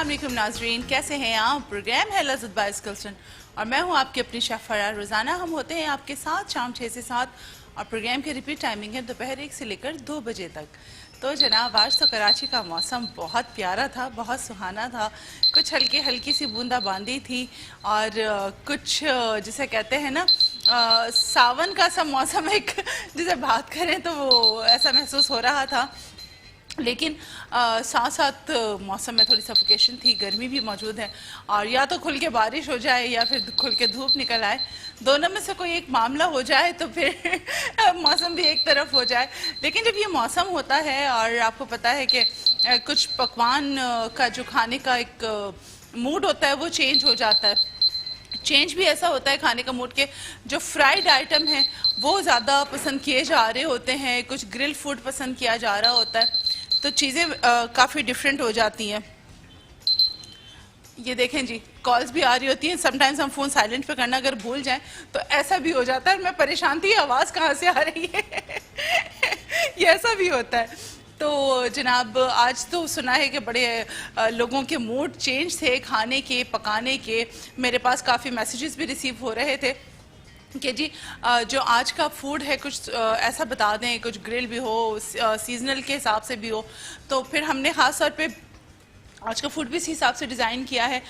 अस्सलाम वालेकुम नाजरीन, कैसे हैं आप। प्रोग्राम है लज़्ज़त बाय स्किल्सन और मैं हूं आपकी अपनी शेफ़ फरार। रोज़ाना हम होते हैं आपके साथ शाम 6 से 7 और प्रोग्राम की रिपीट टाइमिंग है दोपहर 1 से लेकर 2 बजे तक। तो जनाब आज तो कराची का मौसम बहुत प्यारा था, बहुत सुहाना था। कुछ हल्की सी बूंदाबांदी थी और कुछ जिसे कहते हैं ना सावन का सा मौसम एक जिसे बात करें तो वो ऐसा महसूस हो रहा था। लेकिन साथ साथ मौसम में थोड़ी सफोकेशन थी, गर्मी भी मौजूद है और या तो खुल के बारिश हो जाए या फिर खुल के धूप निकल आए, दोनों में से कोई एक मामला हो जाए तो फिर मौसम भी एक तरफ हो जाए। लेकिन जब ये मौसम होता है और आपको पता है कि कुछ पकवान का जो खाने का एक मूड होता है वो चेंज हो जाता है। चेंज भी ऐसा होता है खाने का मूड के जो फ्राइड आइटम है वो ज़्यादा पसंद किए जा रहे होते हैं, कुछ ग्रिल फूड पसंद किया जा रहा होता है, तो चीज़ें काफ़ी डिफरेंट हो जाती हैं। ये देखें जी, कॉल्स भी आ रही होती हैं। समटाइम्स हम फ़ोन साइलेंट पे करना अगर भूल जाएं तो ऐसा भी हो जाता है, मैं परेशान थी आवाज़ कहाँ से आ रही है ये ऐसा भी होता है। तो जनाब आज तो सुना है कि बड़े लोगों के मूड चेंज थे खाने के, पकाने के। मेरे पास काफ़ी मैसेजेस भी रिसीव हो रहे थे कि जी जो आज का फूड है कुछ ऐसा बता दें, कुछ ग्रिल भी हो, सीजनल के हिसाब से भी हो। तो फिर हमने ख़ास तौर पे आज का फूड भी इसी हिसाब से डिज़ाइन किया है।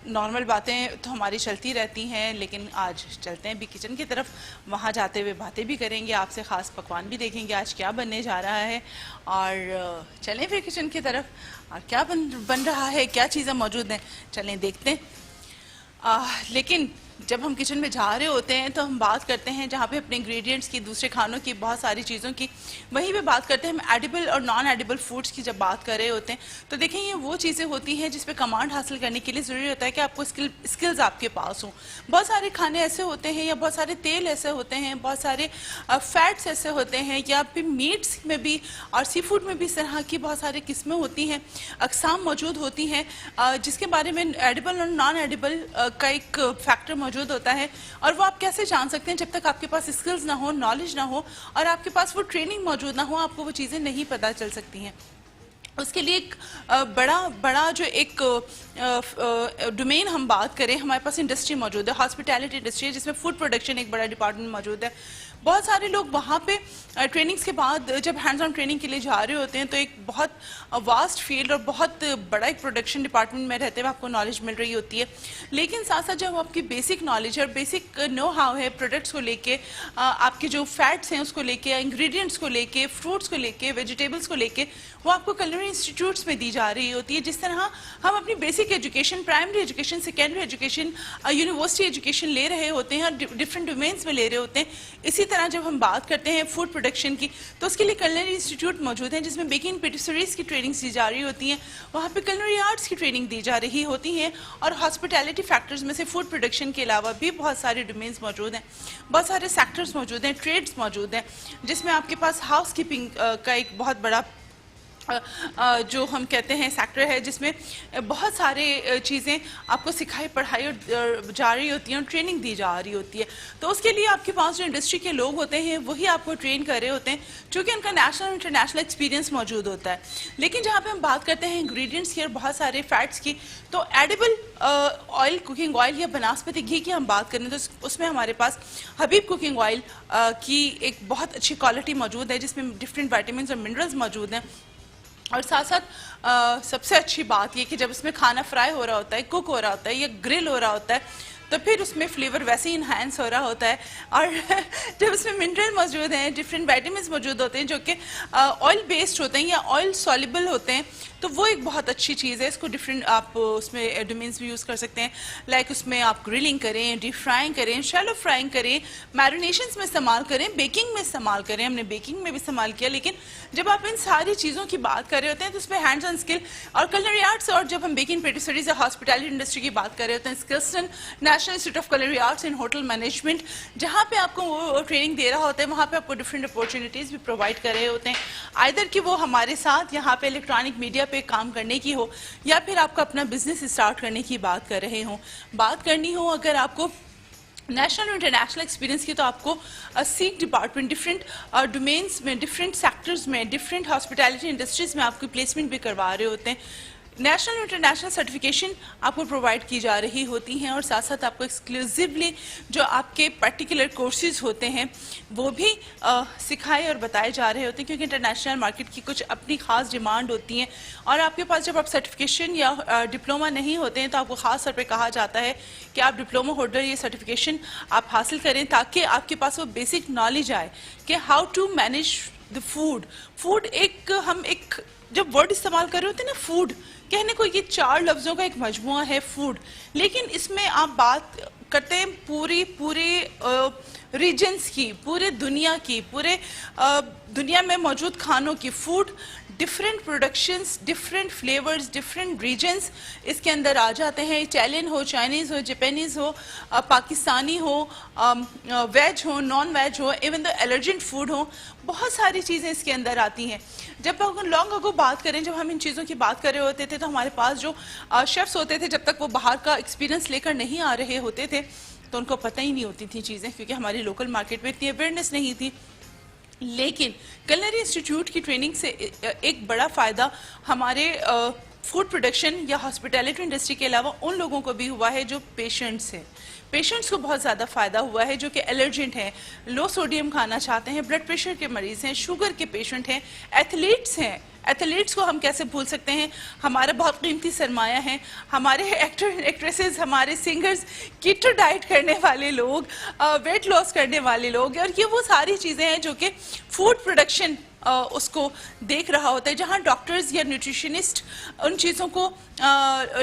नॉर्मल बातें तो हमारी चलती रहती हैं, लेकिन आज चलते हैं भी किचन की तरफ। वहाँ जाते हुए बातें भी करेंगे, आपसे ख़ास पकवान भी देखेंगे आज क्या बनने जा रहा है। और चलें फिर किचन की तरफ और क्या बन रहा है, क्या चीज़ें मौजूद हैं, चलें देखते हैं। लेकिन जब हम किचन में जा रहे होते हैं तो हम बात करते हैं जहाँ पे अपने इंग्रेडिएंट्स की, दूसरे खानों की, बहुत सारी चीज़ों की, वहीं पे बात करते हैं हम एडिबल और नॉन एडिबल फूड्स की। जब बात कर रहे होते हैं तो देखें ये वो चीज़ें होती हैं जिस पे कमांड हासिल करने के लिए ज़रूरी होता है कि आपको स्किल्स आपके पास हों। बहुत सारे खाने ऐसे होते हैं या बहुत सारे तेल ऐसे होते हैं, बहुत सारे फैट्स ऐसे होते हैं, या फिर मीट्स में भी और सी फूड में भी इस तरह की बहुत सारी किस्में होती हैं, अकसाम मौजूद होती हैं, जिसके बारे में एडिबल और नॉन एडिबल का एक फैक्टर मौजूद होता है। और वो आप कैसे जान सकते हैं जब तक आपके पास स्किल्स ना हो, नॉलेज ना हो और आपके पास वो ट्रेनिंग मौजूद ना हो, आपको वो चीज़ें नहीं पता चल सकती हैं। उसके लिए एक बड़ा जो एक डोमेन हम बात करें, हमारे पास इंडस्ट्री मौजूद है, हॉस्पिटैलिटी इंडस्ट्री है, जिसमें फूड प्रोडक्शन एक बड़ा डिपार्टमेंट मौजूद है। बहुत सारे लोग वहाँ पे ट्रेनिंग्स के बाद जब हैंड्स ऑन ट्रेनिंग के लिए जा रहे होते हैं तो एक बहुत वास्ट फील्ड और बहुत बड़ा एक प्रोडक्शन डिपार्टमेंट में रहते हुए आपको नॉलेज मिल रही होती है। लेकिन साथ साथ जब आपकी बेसिक नॉलेज और बेसिक नो हाउ है प्रोडक्ट्स को लेके, आपके जो फैट्स हैं उसको लेके, इंग्रेडिएंट्स को लेके, फ्रूट्स को लेके, वेजिटेबल्स को लेके, वो आपको culinary इंस्टीट्यूट्स में दी जा रही होती है। जिस तरह हम अपनी basic education, primary education, secondary education, university education ले रहे होते हैं और डिफरेंट डोमेन्स में ले रहे होते हैं, इसी तरह जब हम बात करते हैं फूड प्रोडक्शन की तो उसके लिए culinary इंस्टीट्यूट मौजूद हैं जिसमें बेकिंग पेटिसरीज की ट्रेनिंग दी जा रही होती हैं, वहाँ पे culinary आर्ट्स की ट्रेनिंग दी जा रही होती है। और हॉस्पिटैलिटी फैक्टर्स में से फूड प्रोडक्शन के अलावा भी बहुत सारे डोमेन्स मौजूद हैं, बहुत सारे सेक्टर्स मौजूद हैं, ट्रेड्स मौजूद हैं, जिसमें आपके पास हाउस कीपिंग का एक बहुत बड़ा जो हम कहते हैं सेक्टर है, जिसमें बहुत सारे चीज़ें आपको सिखाई पढ़ाई और जा रही होती हैं और ट्रेनिंग दी जा रही होती है। तो उसके लिए आपके पास जो इंडस्ट्री के लोग होते हैं वही आपको ट्रेन कर रहे होते हैं, चूँकि उनका नेशनल और इंटरनेशनल एक्सपीरियंस मौजूद होता है। लेकिन जहाँ पे हम बात करते हैं इंग्रेडिएंट्स की और बहुत सारे फैट्स की, तो एडिबल ऑयल, कुकिंग ऑयल या बनस्पति घी की हम बात करें तो उसमें हमारे पास हबीब कुकिंग ऑयल की एक बहुत अच्छी क्वालिटी मौजूद है, जिसमें डिफरेंट वाइटामिन और मिनरल्स मौजूद हैं। और साथ साथ सबसे अच्छी बात ये कि जब इसमें खाना फ्राई हो रहा होता है, कुक हो रहा होता है या ग्रिल हो रहा होता है, तो फिर उसमें फ्लेवर वैसे ही इन्हांस हो रहा होता है। और जब उसमें मिनरल मौजूद हैं, डिफरेंट वाइटामिन मौजूद होते हैं जो कि ऑयल बेस्ड होते हैं या ऑयल सॉल्युबल होते हैं, तो वो एक बहुत अच्छी चीज़ है। इसको डिफरेंट आप उसमें डोमेन्स भी यूज़ कर सकते हैं, लाइक उसमें आप ग्रिलिंग करें, डीप फ्राइंग करें, शैलो फ्राइंग करें, मैरिनेशंस में इस्तेमाल करें, बेकिंग में इस्तेमाल करें। हमने बेकिंग में भी इस्तेमाल किया। लेकिन जब आप इन सारी चीज़ों की बात कर रहे होते हैं तो उसमें हैंड्स ऑन स्किल और culinary आर्ट्स, और जब हम बेकिंग पेटिसरीज या हॉस्पिटैलिटी इंडस्ट्री की बात कर रहे होते हैं, Skillson national institute of culinary arts and hotel management, जहाँ पे आपको वो ट्रेनिंग दे रहा होता है, वहाँ पे आपको डिफरेंट अपॉर्चुनिटीज़ भी प्रोवाइड कर रहे होते हैं, आइदर कि वो हमारे साथ यहाँ पे इलेक्ट्रॉनिक मीडिया पे काम करने की हो या फिर आपको अपना बिजनेस स्टार्ट करने की बात कर रहे हो, बात करनी हो अगर आपको नेशनल और इंटरनेशनल एक्सपीरियंस की, तो आपको सीक डिपार्टमेंट डिफरेंट डोमेन्स में, डिफरेंट सेक्टर्स में, डिफरेंट हॉस्पिटैलिटी इंडस्ट्रीज़ में आपकी प्लेसमेंट भी करवा रहे होते हैं। नेशनल और इंटरनेशनल सर्टिफिकेशन आपको प्रोवाइड की जा रही होती हैं और साथ साथ आपको एक्सक्लूसिवली जो आपके पर्टिकुलर कोर्सेज होते हैं वो भी सिखाए और बताए जा रहे होते हैं, क्योंकि इंटरनेशनल मार्केट की कुछ अपनी ख़ास डिमांड होती हैं और आपके पास जब आप सर्टिफिकेशन या डिप्लोमा नहीं होते हैं तो आपको ख़ास तौर पे कहा जाता है कि आप डिप्लोमा होल्डर ये सर्टिफिकेशन आप हासिल करें ताकि आपके पास वो बेसिक नॉलेज आए कि how to manage the food. एक जब वर्ड इस्तेमाल कर रहे होते हैं ना, फूड कहने को ये 4 लफ्ज़ों का एक मजमुआ है फूड, लेकिन इसमें आप बात करते हैं पूरे रीजन्स की, पूरे दुनिया में मौजूद खानों की। Food different productions, different flavours, different regions इसके अंदर आ जाते हैं। इटालियन हो, चाइनीज़ हो, जापानीज़ हो, पाकिस्तानी हो, वेज हो, नॉन वेज हो, इवन द एलर्जेंट फूड हो, बहुत सारी चीज़ें इसके अंदर आती हैं। जब हम लॉन्ग अगो बात करें, जब हम इन चीज़ों की बात कर रहे होते थे तो हमारे पास जो शेफ्स होते थे, जब तक वो बाहर का एक्सपीरियंस लेकर नहीं आ रहे होते थे तो उनको पता ही नहीं होती थी चीज़ें, क्योंकि हमारी लोकल मार्केट में इतनी अवेयरनेस नहीं थी। लेकिन कलनरी इंस्टीट्यूट की ट्रेनिंग से एक बड़ा फ़ायदा हमारे फूड प्रोडक्शन या हॉस्पिटैलिटी इंडस्ट्री के अलावा उन लोगों को भी हुआ है जो पेशेंट्स हैं। पेशेंट्स को बहुत ज़्यादा फ़ायदा हुआ है जो कि एलर्जेंट हैं, लो सोडियम खाना चाहते हैं, ब्लड प्रेशर के मरीज़ हैं, शुगर के पेशेंट हैं, एथलीट्स हैं। एथलीट्स को हम कैसे भूल सकते हैं, हमारा बहुत कीमती सरमाया है। हमारे एक्टर एक्ट्रेसेस, हमारे सिंगर्स, कीटो डाइट करने वाले लोग, वेट लॉस करने वाले लोग, और ये वो सारी चीज़ें हैं जो कि फूड प्रोडक्शन उसको देख रहा होता है, जहाँ डॉक्टर्स या न्यूट्रिशनिस्ट उन चीज़ों को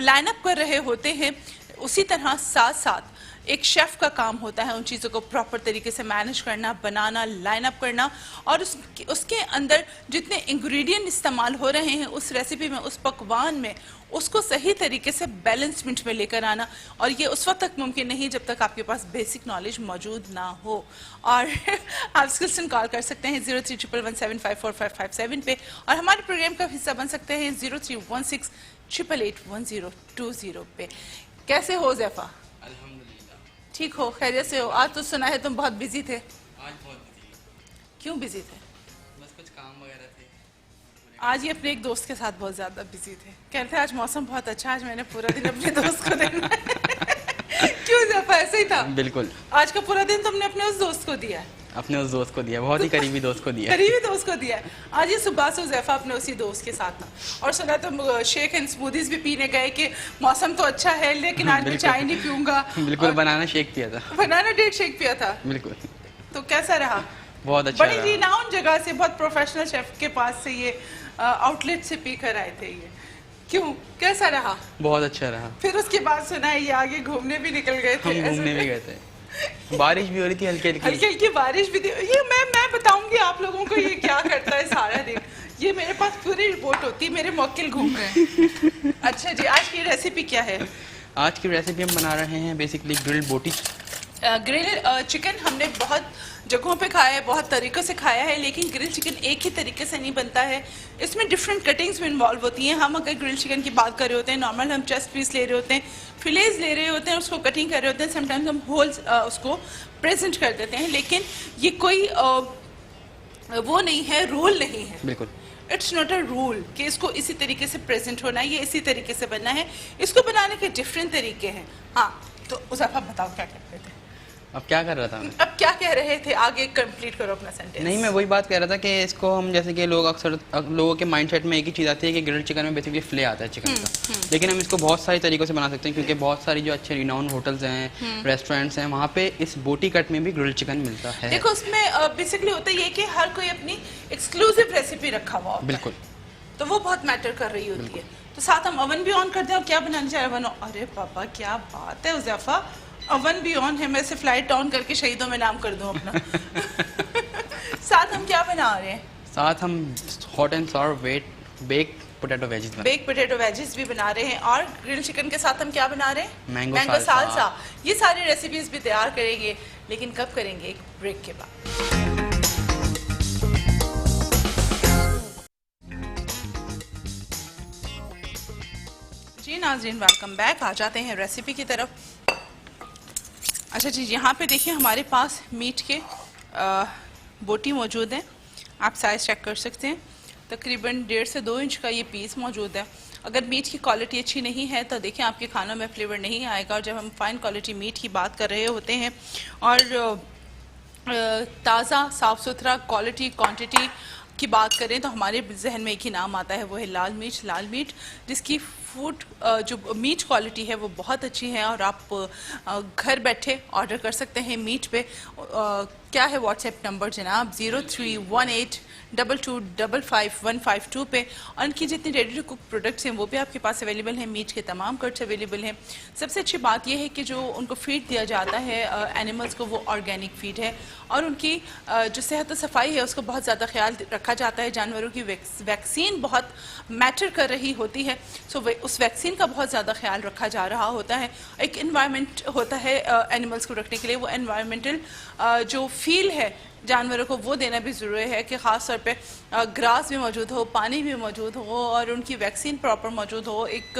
लाइन अप कर रहे होते हैं। उसी तरह साथ साथ एक शेफ़ का काम होता है उन चीज़ों को प्रॉपर तरीके से मैनेज करना, बनाना, लाइन अप करना, और उसके अंदर जितने इंग्रेडिएंट इस्तेमाल हो रहे हैं उस रेसिपी में, उस पकवान में, उसको सही तरीके से बैलेंसमेंट में लेकर आना। और ये उस वक्त तक मुमकिन नहीं जब तक आपके पास बेसिक नॉलेज मौजूद ना हो। और आप स्किल्सन कॉल कर सकते हैं 0311175457 पे, और हमारे प्रोग्राम का हिस्सा बन सकते हैं 0316881020 पे। कैसे हो ज़ैफ़ा? ठीक हो, खैरियत से हो? आज तो सुना है तुम बहुत बिजी थे। आज बहुत बिजी। क्यों बिजी थे? बस कुछ काम वगैरह थे। आज ये अपने एक दोस्त के साथ बहुत ज़्यादा बिजी थे। कहते हैं आज मौसम बहुत अच्छा, आज मैंने पूरा दिन अपने दोस्त को देना है। क्यों ज़ैफ़ा, ऐसे ही था? बिल्कुल। आज का पूरा दिन तुमने अपने उस दोस्त को दिया है? अपने उस दोस्त को दिया, बहुत ही करीबी दोस्त को दिया। करीबी दोस्त को दिया। आज ये सुबह से ज़ैफ़ा अपने उसी दोस्त के साथ था, और सुना तुम शेक एंड स्मूदीज भी पीने गए कि मौसम तो अच्छा है लेकिन आज मैं चाय नहीं पीऊंगा। बिल्कुल, बनाना शेक पिया था। बनाना डेट शेक पिया था? बिल्कुल। तो कैसा रहा? बहुत अच्छा बड़ी रिनाउंड जगह से, बहुत प्रोफेशनल शेफ के पास से ये आउटलेट से पी कर आए थे ये। क्यों, कैसा रहा? बहुत अच्छा रहा। फिर उसके बाद सुना है ये आगे घूमने भी निकल गए थे। हम घूमने भी गए थे, बारिश भी हो रही थी, हल्की हल्की बारिश भी थी। ये मैं बताऊंगी आप लोगों को ये क्या करता है सारा दिन। ये मेरे पास पूरी रिपोर्ट होती है, मेरे मौकिल घूम रहे हैं। अच्छा जी, आज की रेसिपी क्या है? आज की रेसिपी हम बना रहे हैं बेसिकली ग्रिल्ड बोटी। ग्रिल चिकन हमने बहुत जगहों पे खाया है, बहुत तरीक़ों से खाया है, लेकिन ग्रिल चिकन एक ही तरीके से नहीं बनता है। इसमें डिफरेंट कटिंग्स में इन्वॉल्व होती हैं। हम अगर ग्रिल चिकन की बात कर रहे होते हैं, नॉर्मल हम चेस्ट पीस ले रहे होते हैं, फिलेज ले रहे होते हैं, उसको कटिंग कर रहे होते हैं, समटाइम्स हम होल्स उसको प्रेजेंट कर देते हैं, लेकिन ये कोई वो नहीं है, रूल नहीं है। बिल्कुल, इट्स नॉट अ रूल कि इसको इसी तरीके से प्रेजेंट होना है, ये इसी तरीके से बनना है। इसको बनाने के डिफरेंट तरीके हैं। हाँ, तो उज़ैफ़ा बताओ क्या कहते थे? अब क्या कर रहा था मैं? अब क्या कह रहे थे, आगे कंप्लीट करो अपना सेंटेंस। नहीं, मैं वही बात कह रहा था कि इसको हम, जैसे कि लोग अक्सर लोगों के माइंडसेट में एक ही चीज़ आती है कि ग्रिल्ड चिकन में बेसिकली फ्ले आता है चिकन का, लेकिन हम इसको बहुत सारी तरीक़ों से बना सकते हैं, क्योंकि बहुत सारी जो अच्छे रिनाउंड होटल्स हैं, रेस्टोरेंट्स हैं, वहाँ पे इस बोटी कट में भी ग्रिल्ड चिकन मिलता है। देखो, उसमें बेसिकली होता है ये कि हर कोई अपनी एक्सक्लूसिव रेसिपी रखा हुआ होता है। बिल्कुल, तो वो बहुत मैटर कर रही होती है। तो साथ हम ओवन भी ऑन कर दें, और क्या बनाने चाहिए ओवन? अरे पापा क्या बात है उज़ैफ़ा, ओवन भी ऑन है। मैं से फ्लाइट ऑन करके शहीदों में नाम कर दूं अपना। साथ हम क्या बना रहे हैं? साथ हम hot and sour bake potato veggies भी बना रहे हैं, और ग्रिल चिकन के साथ हम क्या बना रहे हैं? Mango salsa. ये सारी रेसिपीज भी तैयार करेंगे, लेकिन कब करेंगे? एक ब्रेक के बाद। जी नाज़रीन, वेलकम बैक। आ जाते हैं रेसिपी की तरफ। अच्छा जी, यहाँ पे देखिए हमारे पास मीट के बोटी मौजूद हैं। आप साइज़ चेक कर सकते हैं, तकरीबन 1.5 से 2 इंच का ये पीस मौजूद है। अगर मीट की क्वालिटी अच्छी नहीं है तो देखें आपके खानों में फ्लेवर नहीं आएगा। और जब हम फाइन क्वालिटी मीट की बात कर रहे होते हैं और ताज़ा साफ़ सुथरा क्वालिटी क्वांटिटी की बात करें तो हमारे जहन में एक ही नाम आता है, वो है लाल मिर्च। लाल मिर्च जिसकी फूड जो मीट क्वालिटी है वो बहुत अच्छी है और आप घर बैठे ऑर्डर कर सकते हैं मीट पे। क्या है व्हाट्सएप नंबर जनाब 031822555152 पे। और इनकी जितनी रेडी टू कुक प्रोडक्ट्स हैं वो भी आपके पास अवेलेबल हैं, मीट के तमाम कट्स अवेलेबल हैं। सबसे अच्छी बात यह है कि जो उनको फीड दिया जाता है एनिमल्स को वो ऑर्गेनिक फीड है और उनकी जो सेहत और सफाई है उसको बहुत ज़्यादा ख्याल रखा जाता है। जानवरों की वैक्सीन बहुत मैटर कर रही होती है, सो उस वैक्सीन का बहुत ज़्यादा ख्याल रखा जा रहा होता है। एक इन्वायरमेंट होता है एनिमल्स को रखने के लिए, वो एनवायरमेंटल जो फील है जानवरों को वो देना भी ज़रूरी है कि ख़ास तौर पे ग्रास भी मौजूद हो, पानी भी मौजूद हो और उनकी वैक्सीन प्रॉपर मौजूद हो, एक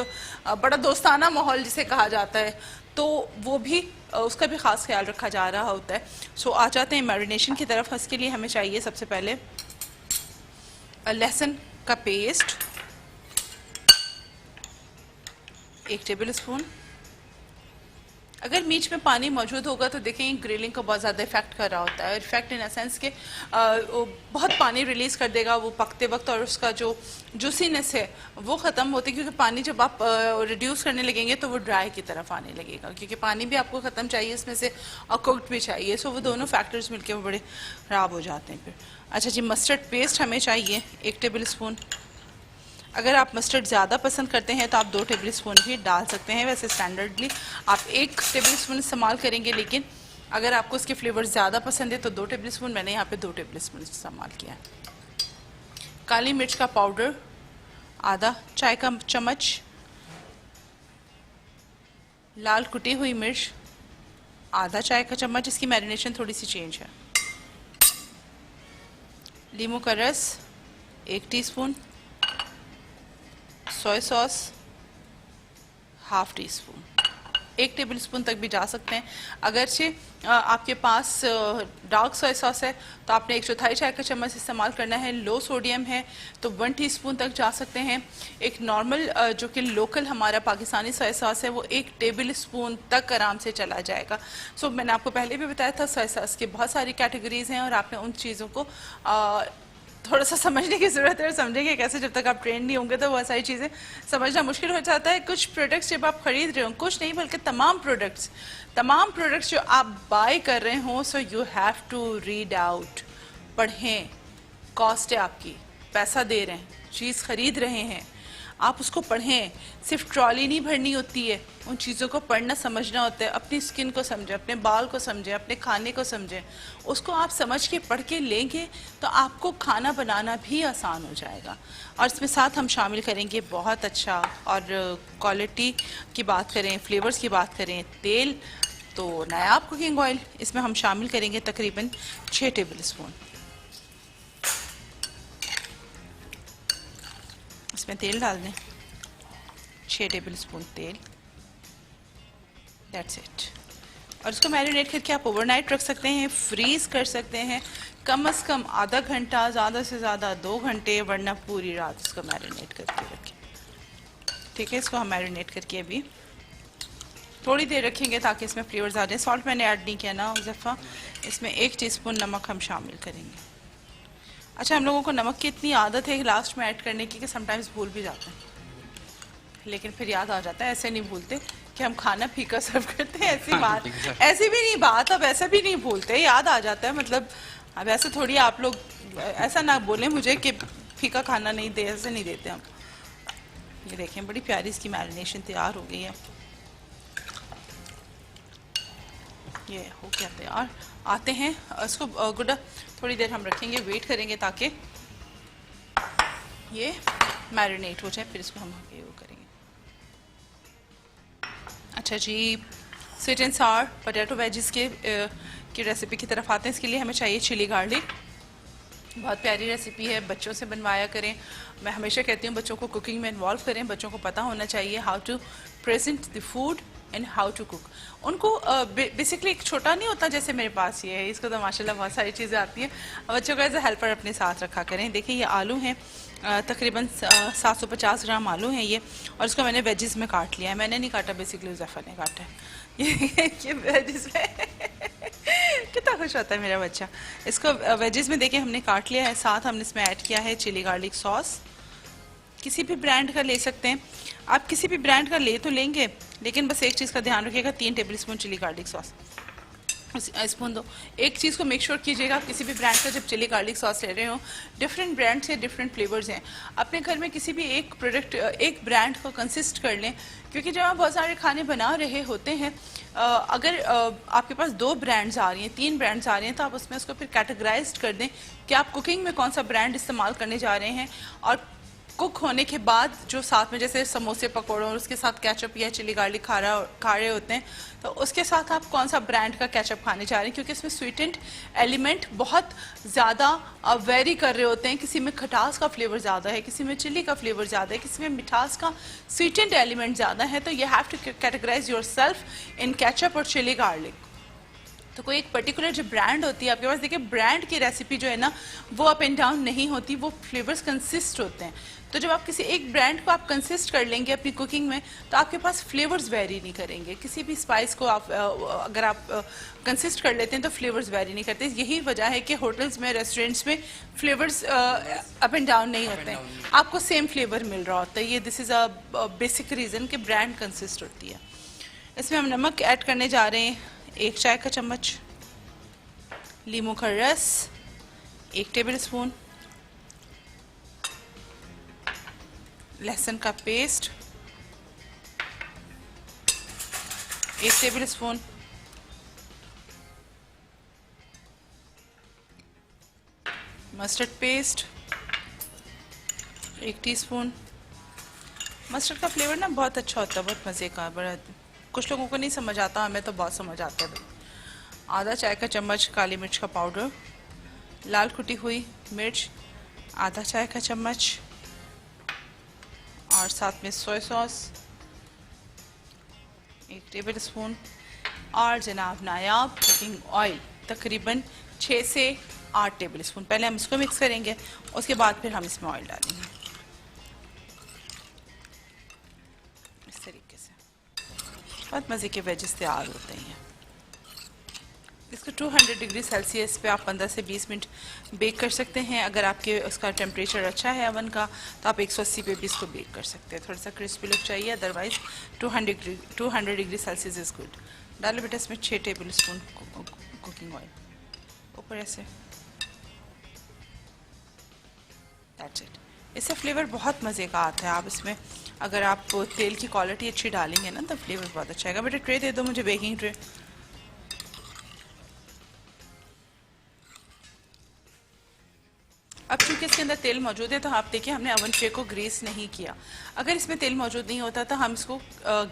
बड़ा दोस्ताना माहौल जिसे कहा जाता है, तो वो भी उसका भी ख़ास ख्याल रखा जा रहा होता है। सो आ जाते हैं मैरिनेशन की तरफ। इसके लिए हमें चाहिए सबसे पहले लहसुन का पेस्ट 1 टेबल स्पून। अगर मीट में पानी मौजूद होगा तो देखें ग्रिलिंग को बहुत ज़्यादा इफेक्ट कर रहा होता है। इफेक्ट इन सेंस के बहुत पानी रिलीज़ कर देगा वो पकते वक्त और उसका जो जूसीनेस है वो ख़त्म होती है, क्योंकि पानी जब आप रिड्यूस करने लगेंगे तो वो ड्राई की तरफ आने लगेगा, क्योंकि पानी भी आपको ख़त्म चाहिए इसमें से और कुक्ड भी चाहिए। सो वो दोनों फैक्टर्स मिलकर वो बड़े ख़राब हो जाते हैं फिर। अच्छा जी, मस्टर्ड पेस्ट हमें चाहिए 1 टेबल स्पून। अगर आप मस्टर्ड ज़्यादा पसंद करते हैं तो आप 2 टेबल स्पून भी डाल सकते हैं। वैसे स्टैंडर्डली आप 1 टेबल स्पून इस्तेमाल करेंगे, लेकिन अगर आपको उसके फ्लेवर ज़्यादा पसंद है तो 2 टेबल स्पून, मैंने यहाँ पे 2 टेबल स्पून इस्तेमाल किया है। काली मिर्च का पाउडर आधा चाय का चम्मच, लाल कुटी हुई मिर्च आधा चाय का चम्मच, इसकी मैरिनेशन थोड़ी सी चेंज है। लीमू का रस 1 teaspoon, soya sauce ½ teaspoon, 1 table spoon तक भी जा सकते हैं। अगरचे आपके पास डार्क सोया सॉस है तो आपने 1/4 चाय का चम्मच इस्तेमाल करना है। लो सोडियम है तो 1 टीस्पून तक जा सकते हैं। एक नॉर्मल जो कि लोकल हमारा पाकिस्तानी सोया सॉस है वो 1 टेबल स्पून तक आराम से चला जाएगा। सो मैंने आपको पहले भी बताया था सोया सॉस की बहुत सारी कैटेगरीज हैं और आपने उन चीज़ों को थोड़ा सा समझने की ज़रूरत है और समझेंगे कैसे। जब तक आप ट्रेन नहीं होंगे तो बहुत सारी चीज़ें समझना मुश्किल हो जाता है। कुछ प्रोडक्ट्स जब आप खरीद रहे हो, कुछ नहीं बल्कि तमाम प्रोडक्ट्स जो आप बाय कर रहे हो, so you have to read out, पढ़ें। कॉस्ट है आपकी, पैसा दे रहे हैं, चीज़ खरीद रहे हैं, आप उसको पढ़ें। सिर्फ ट्रॉली नहीं भरनी होती है, उन चीज़ों को पढ़ना समझना होता है। अपनी स्किन को समझें, अपने बाल को समझें, अपने खाने को समझें। उसको आप समझ के पढ़ के लेंगे तो आपको खाना बनाना भी आसान हो जाएगा। और इसमें साथ हम शामिल करेंगे बहुत अच्छा, और क्वालिटी की बात करें, फ्लेवर्स की बात करें, तेल तो नायाब कुकिंग ऑयल इसमें हम शामिल करेंगे तकरीबन 6 टेबल स्पून। इसमें तेल डाल दें 6 टेबल स्पून तेल, दैट्स इट। और इसको मैरिनेट करके आप ओवरनाइट रख सकते हैं, फ्रीज़ कर सकते हैं कम से कम आधा घंटा, ज़्यादा से ज़्यादा 2 घंटे, वरना पूरी रात इसको मैरिनेट करके रखें। ठीक है, इसको हम मैरिनेट करके अभी थोड़ी देर रखेंगे ताकि इसमें फ्लेवर्स आ जाए। सॉल्ट मैंने ऐड नहीं किया ना उस दफ़ा। इसमें 1 टीस्पून नमक हम शामिल करेंगे। अच्छा, हम लोगों को नमक की इतनी आदत है लास्ट में ऐड करने की कि समटाइम्स भूल भी जाते हैं, लेकिन फिर याद आ जाता है। ऐसे नहीं भूलते कि हम खाना फीका सर्व करते हैं, ऐसी बात, ऐसी भी नहीं बात। अब ऐसा भी नहीं भूलते, याद आ जाता है। मतलब अब ऐसे थोड़ी आप लोग ऐसा ना बोलें मुझे कि फीका खाना नहीं दे, ऐसे नहीं देते हम। ये देखें बड़ी प्यारी इसकी मैरिनेशन तैयार हो गई है। ये हो गया तैयार। आते हैं इसको गुड्डा थोड़ी देर हम रखेंगे, वेट करेंगे ताकि ये मैरिनेट हो जाए, फिर इसको हम आगे वो करेंगे। अच्छा जी, sweet and sour potato veggies की रेसिपी की तरफ आते हैं। इसके लिए हमें चाहिए चिली गार्लिक। बहुत प्यारी रेसिपी है, बच्चों से बनवाया करें। मैं हमेशा कहती हूँ बच्चों को कुकिंग में इन्वॉल्व करें। बच्चों को पता होना चाहिए how to present the food in how to cook. उनको बेसिकली एक छोटा नहीं होता जैसे मेरे पास ये है, इसको तो माशाल्लाह बहुत सारी चीज़ें आती हैं। बच्चों को एज ए हेल्पर अपने साथ रखा करें। देखिए ये आलू हैं, तकरीबन 750 ग्राम आलू हैं ये, और इसको मैंने वेजेस में काट लिया है। मैंने नहीं काटा, बेसिकली ज़फ़र ने काटा है। ये वेजेस में कितना खुश होता है मेरा बच्चा। इसको वेजेस में देखिए हमने काट लिया है। साथ हमने इसमें ऐड किया है चिली गार्लिक सॉस। किसी भी ब्रांड का ले सकते हैं आप, किसी भी ब्रांड का ले तो लेंगे, लेकिन बस एक चीज़ का ध्यान रखिएगा, 3 tablespoon chilli garlic sauce spoon दो। एक चीज़ को मेक श्योर कीजिएगा आप किसी भी ब्रांड का जब चिली गार्लिक सॉस ले रहे हो, डिफरेंट ब्रांड से डिफरेंट फ्लेवर्स हैं। अपने घर में किसी भी एक प्रोडक्ट, एक ब्रांड को कंसिस्ट कर लें, क्योंकि जब आप बहुत सारे खाने बना रहे होते हैं, अगर आपके पास 2 ब्रांड्स आ रही हैं, 3 ब्रांड्स आ रही हैं, तो आप उसमें उसको फिर कैटेगराइज कर दें कि आप कुकिंग में कौन सा ब्रांड इस्तेमाल करने जा रहे हैं, और कुक होने के बाद जो साथ में जैसे समोसे पकौड़े और उसके साथ केचप या चिली गार्लिक खा रहे होते हैं, तो उसके साथ आप कौन सा ब्रांड का केचप खाने जा रहे हैं, क्योंकि इसमें स्वीटेंड एलिमेंट बहुत ज़्यादा वेरी कर रहे होते हैं। किसी में खटास का फ्लेवर ज़्यादा है, किसी में चिली का फ्लेवर ज़्यादा है, किसी में मिठास का स्वीटेंड एलिमेंट ज़्यादा है। तो you have to categorise yourself in ketchup और चिली गार्लिक। तो कोई एक पर्टिकुलर जो ब्रांड होती है आपके पास, देखिए ब्रांड की रेसिपी जो है ना वो अप एंड डाउन नहीं होती, वो फ्लेवर्स कंसिस्ट होते हैं। तो जब आप किसी एक ब्रांड को आप कंसिस्ट कर लेंगे अपनी कुकिंग में, तो आपके पास फ्लेवर्स वेरी नहीं करेंगे। किसी भी स्पाइस को आप अगर आप कंसिस्ट कर लेते हैं तो फ्लेवर्स वेरी नहीं करते। यही वजह है कि होटल्स में, रेस्टोरेंट्स में फ्लेवर्स अप एंड डाउन नहीं होते हैं, आपको सेम फ्लेवर मिल रहा होता है। ये this is a basic reason कि ब्रांड कंसिस्ट होती है। इसमें हम नमक ऐड करने जा रहे हैं 1 चाय का चम्मच, लीमू का रस 1 टेबल स्पून, लहसुन का paste 1 table spoon, mustard paste 1 teaspoon. Mustard का फ्लेवर ना बहुत अच्छा होता है, बहुत मज़े का, बड़ा कुछ लोगों को नहीं समझ आता, हमें तो बहुत समझ आता है। आधा चाय का चम्मच काली मिर्च का पाउडर, लाल कुटी हुई मिर्च आधा चाय का चम्मच, और साथ में सोया सॉस 1 टेबल स्पून, और जनाब नायाब कुकिंग ऑयल तकरीबन 6 से 8 टेबल स्पून। पहले हम इसको मिक्स करेंगे, उसके बाद फिर हम इसमें ऑयल डालेंगे इस तरीके से। बहुत मज़े के वेजेस तैयार होते हैं। इसको 200 डिग्री सेल्सियस पे आप 15 से 20 मिनट बेक कर सकते हैं। अगर आपके उसका टेम्परेचर अच्छा है अवन का, तो आप 180 पे भी इसको बेक कर सकते हैं। थोड़ा सा क्रिस्पी लुक चाहिए, otherwise 200 degree Celsius is good. डालो बेटा इसमें 6 टेबल स्पून कुकिंग ऑयल ऊपर ऐसे, दैट्स इट। इससे फ्लेवर बहुत मज़े का आता है। आप इसमें अगर आप तेल की क्वालिटी अच्छी डालेंगे ना, तो फ्लेवर बहुत अच्छा आएगा। बेटा ट्रे दे दो मुझे, बेकिंग ट्रे। अब चूंकि इसके अंदर तेल मौजूद है, तो आप देखिए हमने अवन ट्रे को ग्रीस नहीं किया। अगर इसमें तेल मौजूद नहीं होता तो हम इसको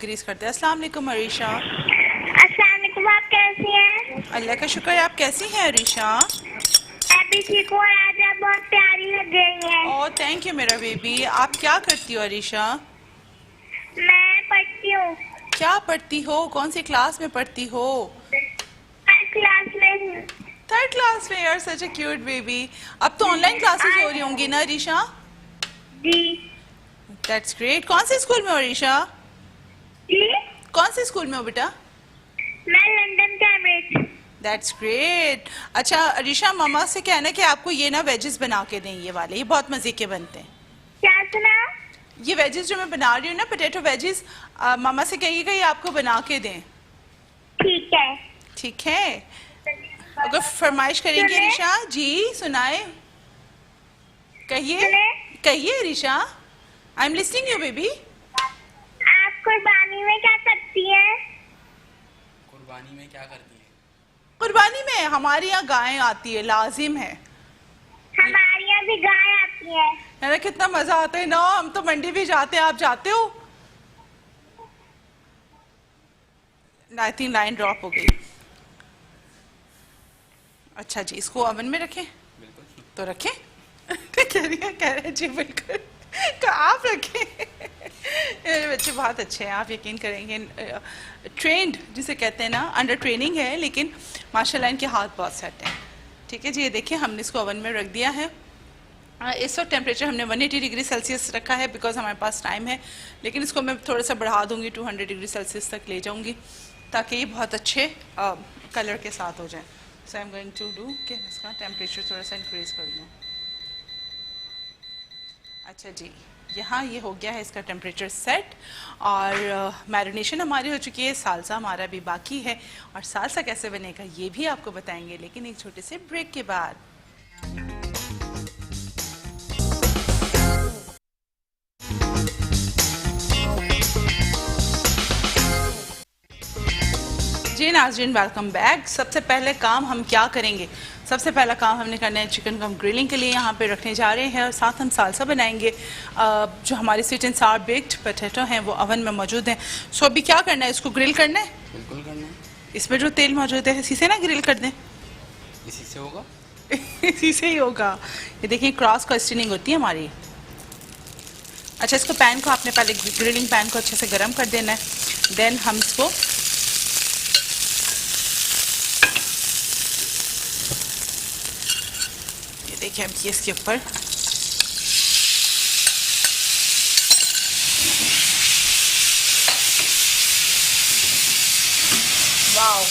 ग्रीस करते हैं। अस्सलाम वालेकुम अरीशा। अस्सलाम वालेकुम, आप कैसी हैं? अल्लाह का शुक्र है, आप कैसी हैं अरीशा? मैं भी ठीक हूँ, आज आप बहुत प्यारी लग रही हैं। ओह थैंक यू मेरा बेबी। आप क्या करती हो अरीशा? मैं पढ़ती हूँ। क्या पढ़ती हो? कौन सी क्लास में पढ़ती हो? क्लास में 3rd क्लास में। यार सच ए क्यूट बेबी। अब तो ऑनलाइन क्लासेस हो रही होंगी ना अरीशा? जी दैट्स ग्रेट। कौन से स्कूल में हो अरीशा? जी, कौन से स्कूल में हो बेटा? मैं लंदन कैम्ब्रिज। That's great. अच्छा अरीशा, मामा से कहना कि आपको ये ना वेजेस बना के दें, ये वाले, ये बहुत मज़े के बनते हैं। क्या सुना? ये वेजेस जो मैं बना रही हूँ ना, पोटैटो वेजेस, मामा से कहिएगा ये आपको बना के दें। ठीक है। ठीक है, अगर फरमाइश करेंगे सुने? अरीशा जी, सुनाए, कहिए सुने? कहिए Arisha, I am listening you baby. आप कुर्बानी में क्या करती हैं? कुर्बानी में क्या करती है? कुर्बानी में हमारे यहाँ गायें आती है, लाजिम है। हमारे यहाँ भी गाय आती है। अरे कितना मजा आता है ना, हम तो मंडी भी जाते हैं, आप जाते हो? आई थिंक लाइन ड्रॉप हो गई। अच्छा जी, इसको ओवन में रखें? बिल्कुल। तो रखें। कह रहे हैं जी बिल्कुल। तो आप रखें। मेरे बच्चे बहुत अच्छे हैं, आप यकीन करेंगे। ट्रेंड जिसे कहते हैं ना, अंडर ट्रेनिंग है, लेकिन माशाल्लाह इनके हाथ बहुत सेट हैं। ठीक है जी, ये देखिए हमने इसको ओवन में रख दिया है। इस वक्त टेम्परेचर हमने 180 डिग्री सेल्सियस रखा है बिकॉज हमारे पास टाइम है, लेकिन इसको मैं थोड़ा सा बढ़ा दूंगी, 200 डिग्री सेल्सियस तक ले जाऊंगी ताकि ये बहुत अच्छे कलर के साथ हो जाए। So I am going to do कि इसका टेम्परेचर थोड़ा सा इंक्रीज कर दूँ। अच्छा जी, यहाँ ये हो गया है इसका टेम्परेचर सेट और मैरिनेशन हमारी हो चुकी है। सालसा हमारा भी बाकी है और सालसा कैसे बनेगा ये भी आपको बताएंगे, लेकिन एक छोटे से ब्रेक के बाद। जी नाज़रीन, वेलकम बैक। सबसे पहले काम हम क्या करेंगे? सबसे पहला काम हमने करना है चिकन को हम ग्रिलिंग के लिए यहाँ पे रखने जा रहे हैं और साथ हम सालसा बनाएंगे। जो हमारे sweet and Sawar baked potato हैं वो ओवन में मौजूद हैं। सो अभी क्या करना है, इसको ग्रिल करना है। बिल्कुल करना है। इसमें जो तेल मौजूद है इसी से ना ग्रिल कर दें। इसी से होगा। इसी से ही होगा। ये देखिए क्रॉस क्वेश्चनिंग होती है हमारी। अच्छा, इसको पैन को आपने पहले ग्रिलिंग पैन को अच्छे से गर्म कर देना है। देन हम इसको देखिए अब ये इसके ऊपर वाओ।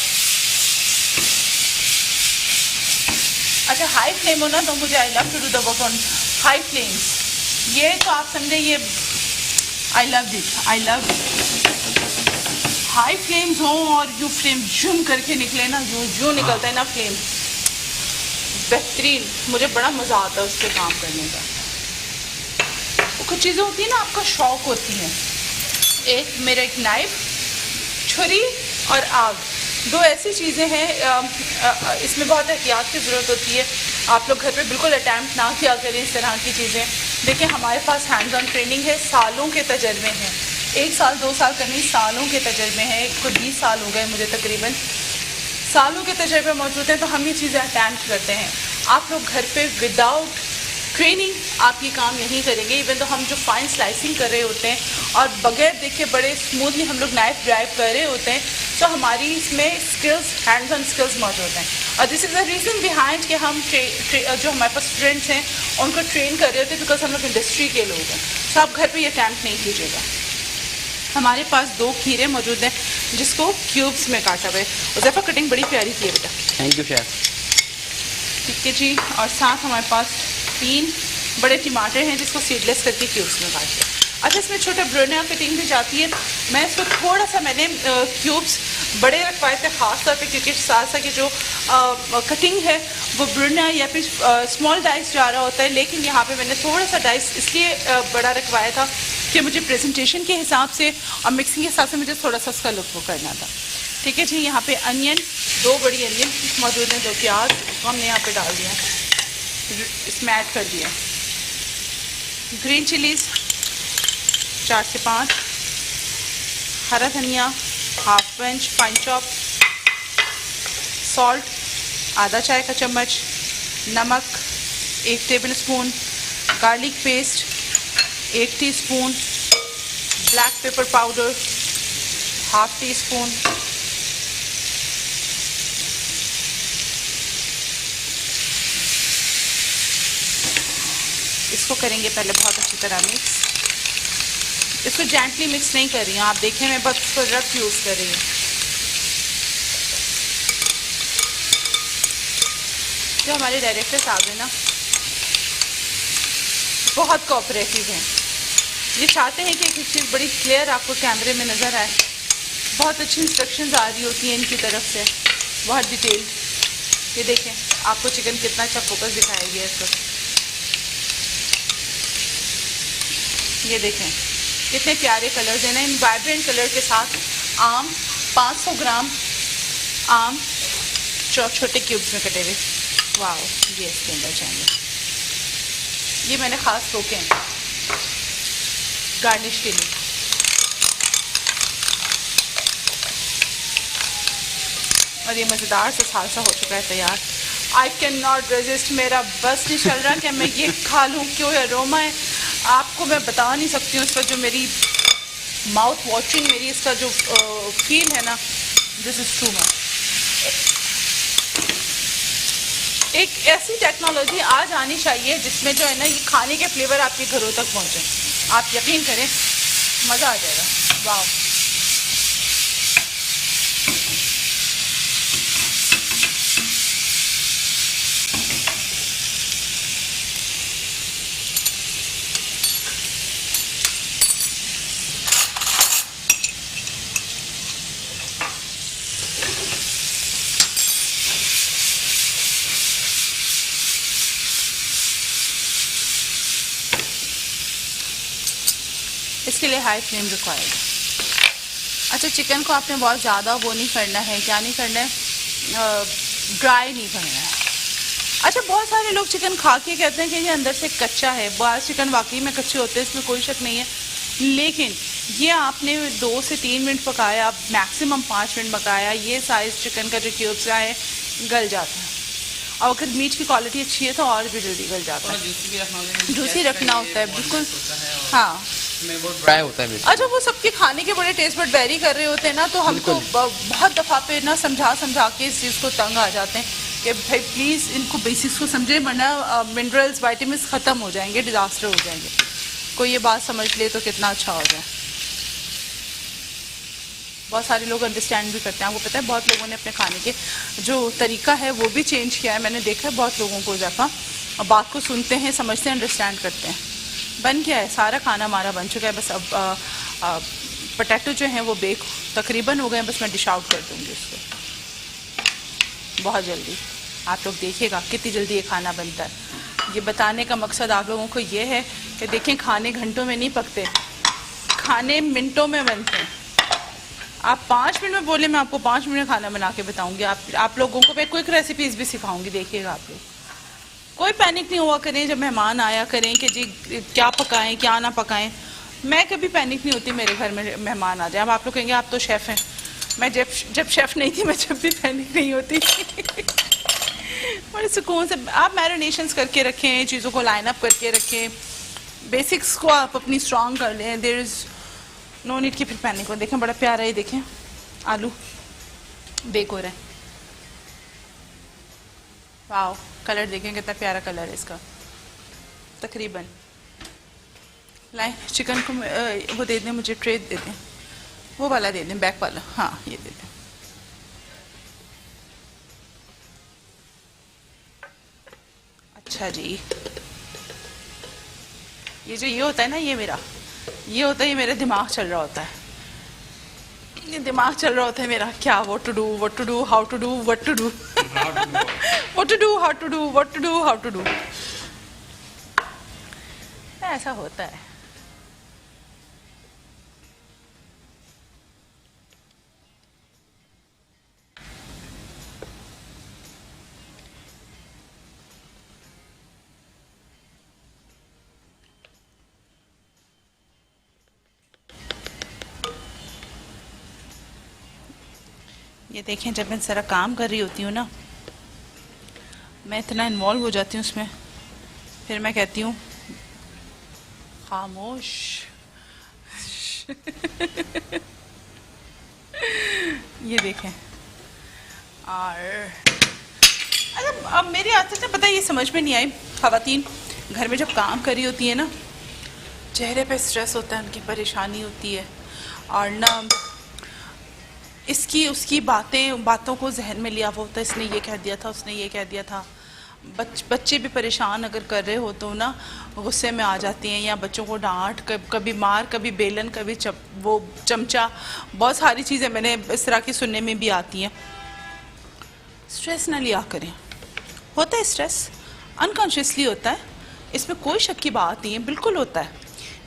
अच्छा, हाई फ्लेम हो ना तो मुझे I love to do the work on high flames. ये तो आप समझे, ये I love it, I love high flames हो और यू फ्लेम जूम करके निकले ना, जो निकलता है ना फ्लेम, बेहतरीन। मुझे बड़ा मज़ा आता है उस पर काम करने का। वो कुछ चीज़ें होती हैं ना, आपका शौक होती हैं। एक मेरा एक नाइफ, छुरी और आग, दो ऐसी चीज़ें हैं, इसमें बहुत एहतियात की ज़रूरत होती है। आप लोग घर पे बिल्कुल अटैम्प्ट ना किया करें इस तरह की चीज़ें। देखिए हमारे पास हैंड्स ऑन ट्रेनिंग है, सालों के तजर्बे हैं। 1 साल 2 साल का नहीं, सालों के तजर्बे हैं। को 20 साल हो गए मुझे तकरीबन, सालों के तजर्बे मौजूद हैं, तो हम ये चीज़ें अटैम्प्ट करते हैं। आप लोग घर पे विदाउट ट्रेनिंग आप ये काम नहीं करेंगे। इवन तो हम जो फाइन स्लाइसिंग कर रहे होते हैं और बगैर देखे बड़े स्मूथली हम लोग नाइफ ड्राइव कर रहे होते हैं, तो हमारी इसमें स्किल्स, हैंड्स ऑन स्किल्स मौजूद हैं। और this is the reason behind कि हम जो हमारे पास स्टूडेंट्स हैं उनको ट्रेन कर रहे होते हैं, बिकॉज हम लोग इंडस्ट्री के लोग हैं। तो आप घर पर ये अटैम्प्ट नहीं कीजिएगा। हमारे पास 2 खीरे मौजूद हैं जिसको क्यूब्स में काटा हुआ है। उज़ैफा कटिंग बड़ी प्यारी की है बेटा। Thank you chef. ठीक है जी, और साथ हमारे पास 3 बड़े टमाटर हैं जिसको सीडलेस करके क्यूब्स में काट दिया। अच्छा, इसमें छोटा ब्रोनिया कटिंग भी जाती है। मैं इसको थोड़ा सा मैंने क्यूब्स बड़े रखवाए थे ख़ास तौर पे, क्योंकि सालसा की जो कटिंग है वो ब्रोनिया या फिर स्मॉल डाइस जा रहा होता है, लेकिन यहाँ पे मैंने थोड़ा सा डाइस इसलिए बड़ा रखवाया था कि मुझे प्रेजेंटेशन के हिसाब से और मिक्सिंग के हिसाब से मुझे थोड़ा सा उसका लुक वो करना था। ठीक है जी, यहाँ पे अनियन, 2 बड़ी अनियन मौजूद हैं, 2 प्याज इसको हमने यहाँ पे डाल दिया, इसमें ऐड कर दिया। ग्रीन चिलीज़ 4 से 5, हरा धनिया half inch fine chop, salt आधा चाय का चम्मच, नमक 1 table spoon, garlic paste 1 teaspoon, black pepper powder half tea spoon, इसको करेंगे पहले बहुत अच्छी तरह मिक्स। इसको जेंटली मिक्स नहीं कर रही हूँ, आप देखें मैं बस इसको रफ यूज़ कर रही हूँ। जो हमारे डायरेक्टर साहब हैं ना, बहुत कोऑपरेटिव हैं। ये चाहते हैं कि एक चीज़ बड़ी क्लियर आपको कैमरे में नज़र आए। बहुत अच्छी इंस्ट्रक्शंस आ रही होती हैं इनकी तरफ से, बहुत डिटेल। ये देखें आपको चिकन कितना अच्छा फोकस दिखाया गया है इस वक्त। ये देखें कितने प्यारे कलर्स हैं ना, इन वाइब्रेंट कलर के साथ। आम 500 ग्राम आम छोटे क्यूब्स में कटे हुए, वाह, ये इसके अंदर जाएंगे। ये मैंने ख़ास रोके हैं गार्निश के लिए। और ये मज़ेदार सा सालसा हो चुका है तैयार। आई कैन नॉट रेजिस्ट, मेरा बस नहीं चल रहा कि मैं ये खा लूँ। क्यों अरोमा है, आपको मैं बता नहीं सकती हूँ। इस वक्त जो मेरी माउथ वॉचिंग मेरी इसका जो फील है ना, दिस इज टू मच। एक ऐसी टेक्नोलॉजी आज आनी चाहिए जिसमें जो है ना ये खाने के फ्लेवर आपके घरों तक पहुंचे। आप यकीन करें, मज़ा आ जाएगा। वाह, इसके लिए हाई फ्लेम रिक्वायर्ड है। अच्छा, चिकन को आपने बहुत ज़्यादा वो नहीं करना है, क्या नहीं करना है, ड्राई नहीं करना है। अच्छा, बहुत सारे लोग चिकन खा के कहते हैं कि ये अंदर से कच्चा है। बाहर चिकन वाकई में कच्चे होते हैं, इसमें कोई शक नहीं है, लेकिन ये आपने 2 से 3 मिनट पकाया, मैक्सिमम 5 मिनट पकाया, ये साइज़ चिकन का जो क्यूब्स का है गल जाता है। और अगर मीट की क्वालिटी अच्छी है तो और भी जल्दी गल जाता है। जूसी रखना होता है बिल्कुल, हाँ, ड्राई होता है। अच्छा, वो सबके खाने के बड़े टेस्ट बट वेरी कर रहे होते हैं ना, तो हम तो बहुत दफ़ा पे ना समझा के इस चीज़ को तंग आ जाते हैं कि भाई प्लीज़ इनको बेसिक्स को समझे, वरना मिनरल्स वाइटामिन ख़त्म हो जाएंगे, डिज़ास्टर हो जाएंगे। कोई ये बात समझ ले तो कितना अच्छा हो जाए। बहुत सारे लोग अंडरस्टैंड भी करते हैं। आपको पता है बहुत लोगों ने अपने खाने के जो तरीका है वो भी चेंज किया है। मैंने देखा है बहुत लोगों को दफ़ा बात को सुनते हैं, समझते हैं, अंडरस्टैंड करते हैं। बन गया है, सारा खाना हमारा बन चुका है। बस अब पोटैटो जो हैं वो बेक तकरीबन हो गए हैं, बस मैं डिश आउट कर दूँगी उसको बहुत जल्दी। आप लोग देखिएगा कितनी जल्दी ये खाना बनता है। ये बताने का मकसद आप लोगों को ये है कि देखें, खाने घंटों में नहीं पकते, खाने मिनटों में बनते हैं। आप 5 मिनट में बोले, मैं आपको 5 मिनट में खाना बना के बताऊँगी। आप लोगों को मैं क्विक रेसिपीज़ भी सिखाऊँगी, देखिएगा आप लोग। कोई पैनिक नहीं हुआ करें जब मेहमान आया करें कि जी क्या पकाएं क्या ना पकाएं। मैं कभी पैनिक नहीं होती मेरे घर में मेहमान आ जाए। अब आप लोग कहेंगे आप तो शेफ़ हैं, मैं जब शेफ़ नहीं थी मैं जब भी पैनिक नहीं होती बड़े सुकून से आप मैरिनेशंस करके रखें, चीज़ों को लाइन अप करके रखें, बेसिक्स को आप अपनी स्ट्रॉन्ग कर लें। देयर इज़ नो नीड की फिर पैनिक हो। देखें बड़ा प्यारा है, देखें आलू बेक हो रहे हैं। वाओ, कलर देखें कितना प्यारा कलर है इसका। तकरीबन लाइन चिकन को वो दे दें, मुझे ट्रे दे दें, वो वाला दे दें, बैक वाला, हाँ ये दे दें। अच्छा जी, ये जो ये होता है ना, ये होता है, ये मेरा दिमाग चल रहा होता है, ये दिमाग चल रहा होता है मेरा, क्या what to do, how to do, what to do, what to do, how to do, what to do, how to do। ऐसा होता है। ये देखें, जब मैं सारा काम कर रही होती हूँ ना, मैं इतना इन्वॉल्व हो जाती हूँ उसमें, फिर मैं कहती हूँ खामोश ये देखें। और अब मेरी आदत है, पता है, ये समझ में नहीं आई, ख़वातीन घर में जब काम कर रही होती है ना, चेहरे पे स्ट्रेस होता है, उनकी परेशानी होती है, और ना इसकी उसकी बातों को जहन में लिया हुआ होता है, इसने ये कह दिया था, उसने ये कह दिया था। बच्चे भी परेशान अगर कर रहे हो तो ना गुस्से में आ जाती हैं, या बच्चों को डांट, कभी मार, कभी बेलन, कभी वो चमचा, बहुत सारी चीज़ें मैंने इस तरह की सुनने में भी आती हैं। स्ट्रेस ना लिया करें। होता है स्ट्रेस, अनकॉन्शियसली होता है, इसमें कोई शक की बात नहीं है, बिल्कुल होता है।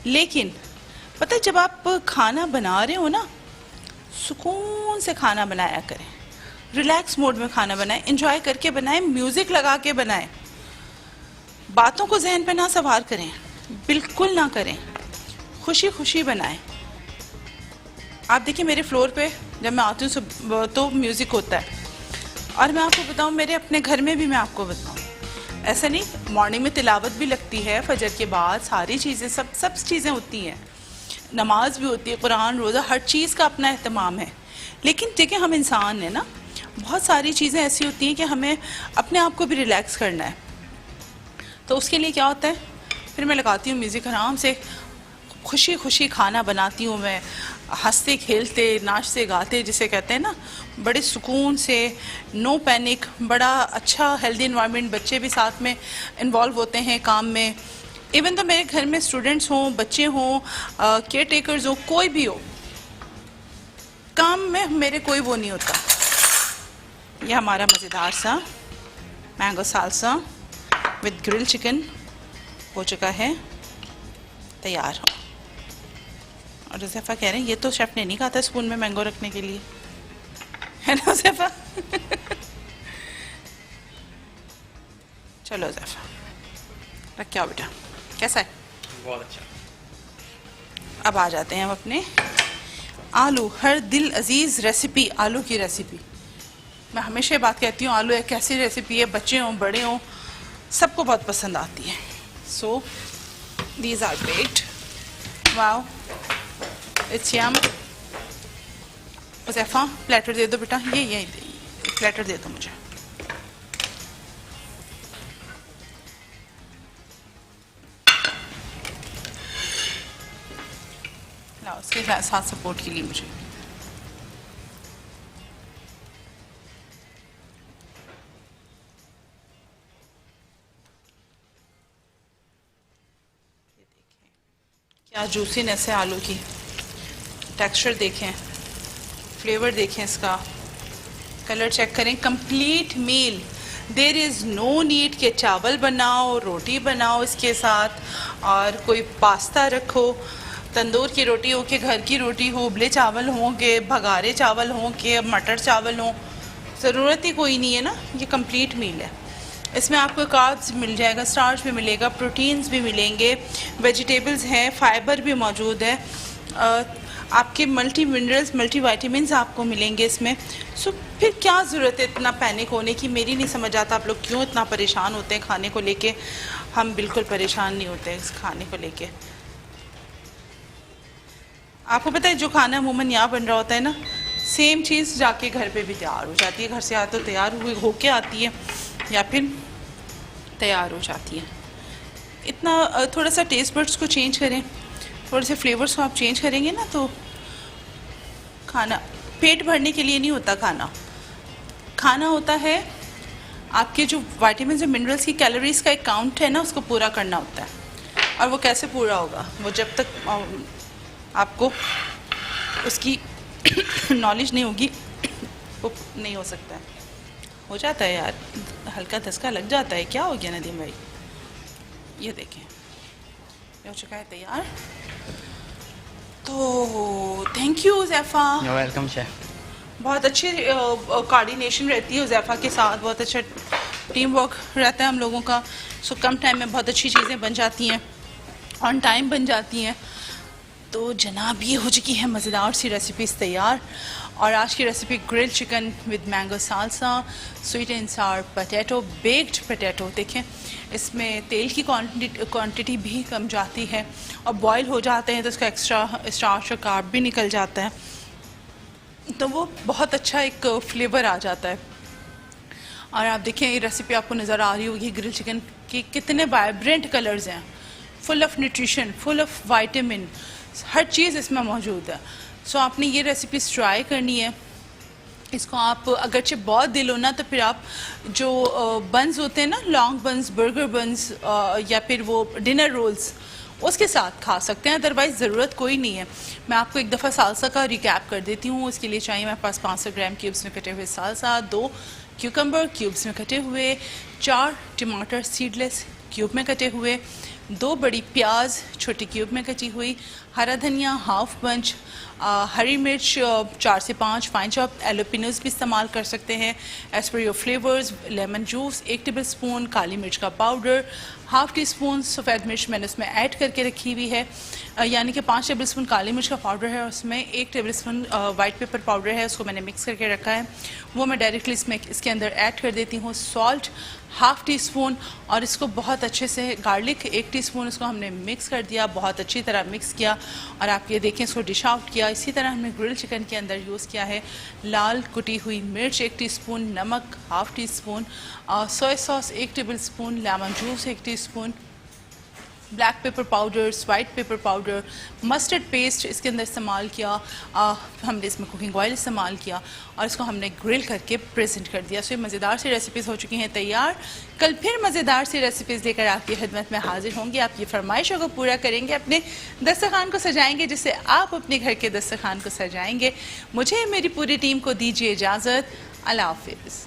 लेकिन पता है, जब आप खाना बना रहे हो ना, सुकून से खाना बनाया करें, रिलैक्स मोड में खाना बनाएं, एंजॉय करके बनाएं, म्यूज़िक लगा के बनाएं। बातों को जहन पे ना सवार करें, बिल्कुल ना करें, खुशी खुशी बनाएं। आप देखिए मेरे फ्लोर पे जब मैं आती हूँ तो म्यूज़िक होता है, और मैं आपको बताऊँ मेरे अपने घर में भी मैं आपको बताऊँ, ऐसा नहीं, मॉर्निंग में तिलावत भी लगती है, फजर के बाद सारी चीज़ें सब चीज़ें होती हैं। नमाज भी होती है, कुरान, रोज़ा, हर चीज़ का अपना एहतमाम है। लेकिन देखिए हम इंसान हैं ना, बहुत सारी चीज़ें ऐसी होती हैं कि हमें अपने आप को भी रिलैक्स करना है। तो उसके लिए क्या होता है, फिर मैं लगाती हूँ म्यूज़िक, आराम से खुशी खुशी खाना बनाती हूँ मैं, हंसते खेलते नाचते गाते जिसे कहते हैं ना, बड़े सुकून से, नो पैनिक, बड़ा अच्छा हेल्दी इन्वायरमेंट। बच्चे भी साथ में इन्वॉल्व होते हैं काम में। इवन तो मेरे घर में स्टूडेंट्स हों, बच्चे हों, केयर टेकर्स हो, कोई भी हो, काम में मेरे कोई वो नहीं होता। ये हमारा मज़ेदार सा mango salsa with grill chicken हो चुका है तैयार। और जोसेफा कह रहे हैं ये तो शेफ़ ने नहीं कहा था स्पून में मैंगो रखने के लिए, है ना जोसेफा? चलो जोसेफा रख के आओ बेटा, कैसा है? बहुत अच्छा। अब आ जाते हैं हम अपने आलू, हर दिल अजीज़ रेसिपी, आलू की रेसिपी। मैं हमेशा ये बात कहती हूँ, आलू एक ऐसी रेसिपी है, बच्चे हों बड़े हों सबको बहुत पसंद आती है। So these are baked, wow it's yum. Uzaifa platter दे दो बेटा, ये प्लेटर दे दो मुझे। लाओ उसके साथ सपोर्ट के लिए मुझे। क्या जूसीनेस है आलू की, टेक्सचर देखें, फ्लेवर देखें, इसका कलर चेक करें। Complete meal, there is no need के चावल बनाओ, रोटी बनाओ इसके साथ, और कोई पास्ता रखो, तंदूर की रोटी हो के घर की रोटी हो, उबले चावल हों के भगारे चावल हों के मटर चावल हों, ज़रूरत ही कोई नहीं है ना। ये कंप्लीट मील है। इसमें आपको कार्ब्स मिल जाएगा, स्टार्च भी मिलेगा, प्रोटीन्स भी मिलेंगे, वेजिटेबल्स हैं, फाइबर भी मौजूद है, आपके मल्टी मिनरल्स, मल्टी वाइटामिन आपको मिलेंगे इसमें। सो फिर क्या ज़रूरत है इतना पैनिक होने की? मेरी नहीं समझ आता आप लोग क्यों इतना परेशान होते हैं खाने को लेके। हम बिल्कुल परेशान नहीं होते इस खाने को लेके। आपको पता है जो खाना अमूमन यहाँ बन रहा होता है ना, सेम चीज़ जाके घर पे भी तैयार हो जाती है। घर से आते तो तैयार हुई होके आती है या फिर तैयार हो जाती है। इतना थोड़ा सा टेस्ट बड्स को चेंज करें, थोड़े से फ्लेवर्स को आप चेंज करेंगे ना, तो खाना पेट भरने के लिए नहीं होता। खाना होता है आपके जो विटामिन्स और मिनरल्स की कैलोरीज का एक काउंट है ना, उसको पूरा करना होता है। और वो कैसे पूरा होगा? वो जब तक आपको उसकी नॉलेज नहीं होगी वो नहीं हो सकता है। हो जाता है यार, हल्का धसका लग जाता है। क्या हो गया नदीम भाई? ये देखें हो चुका है तैयार। तो thank you Uzaifa. You welcome chef. बहुत अच्छी कोऑर्डिनेशन रहती है उज़ैफ़ा के साथ, बहुत अच्छा टीम वर्क रहता है हम लोगों का। सो कम टाइम में बहुत अच्छी चीज़ें बन जाती हैं, ऑन टाइम बन जाती हैं। तो जनाब ये हो चुकी है मज़ेदार सी रेसिपीज़ तैयार। और आज की recipe grilled chicken with mango salsa, sweet and sour potato, baked potato. देखें इसमें तेल की क्वांटिटी भी कम जाती है, और बॉयल हो जाते हैं तो उसका एक्स्ट्रा स्टार्च और कार्ब भी निकल जाता है, तो वो बहुत अच्छा एक फ्लेवर आ जाता है। और आप देखें ये रेसिपी आपको नज़र आ रही होगी ग्रिल्ड चिकन की कितने वाइब्रेंट कलर्स हैं, full of nutrition, full of vitamin, हर चीज़ इसमें मौजूद है। सो आपने ये रेसिपी ट्राई करनी है। इसको आप अगरचे बहुत दिल हो ना, तो फिर आप जो बन्स होते हैं ना, लॉन्ग बन्स, बर्गर बन्स, या फिर वो डिनर रोल्स, उसके साथ खा सकते हैं। अदरवाइज़ ज़रूरत कोई नहीं है। मैं आपको एक दफ़ा सालसा का रिकैप कर देती हूँ। इसके लिए चाहिए मेरे पास 500 ग्राम क्यूब्स में कटे हुए सालसा, 2 क्यूकम्बर क्यूब्स में कटे हुए, 4 टमाटर सीडलेस क्यूब में कटे हुए, 2 बड़ी प्याज छोटी क्यूब में कटी हुई, हरा धनिया हाफ बंच, हरी मिर्च 4 से 5 फाइन चॉप, एलोपिनोस भी इस्तेमाल कर सकते हैं as per your flavours, lemon juice, 1 tablespoon काली मिर्च का पाउडर, हाफ़ टी स्पून सफ़ेद मिर्च मैंने उसमें ऐड करके रखी हुई है, यानी कि 5 टेबल स्पून काली मिर्च का पाउडर है, उसमें 1 table spoon white pepper powder है, उसको मैंने मिक्स करके रखा है, वो मैं डायरेक्टली इसके अंदर ऐड कर देती हूँ। सॉल्ट हाफ़ टी स्पून, और इसको बहुत अच्छे से गार्लिक 1 टीस्पून, इसको हमने मिक्स कर दिया, बहुत अच्छी तरह मिक्स किया। और आप ये देखें इसको डिश आउट किया। इसी तरह हमने ग्रिल चिकन के अंदर यूज़ किया है लाल कुटी हुई मिर्च 1 टीस्पून, नमक ½ teaspoon, soya sauce 1 table spoon, lemon juice 1 teaspoon, black pepper powder, white pepper powder, mustard paste इसके अंदर इस्तेमाल किया। हमने इसमें कुकिंग ऑयल इस्तेमाल किया और इसको हमने ग्रिल करके प्रेजेंट कर दिया। सो ये मज़ेदार सी रेसिपीज़ हो चुकी हैं तैयार। कल फिर मज़ेदार सी रेसिपीज़ लेकर आपकी खिदमत में हाजिर होंगी। आप ये फरमाइशों को पूरा करेंगे, अपने दस्तरखान को सजाएंगे, जिससे आप अपने घर के दस्तरखान को सजाएंगे। मुझे मेरी पूरी टीम को दीजिए इजाज़त। अल्लाह हाफिज़।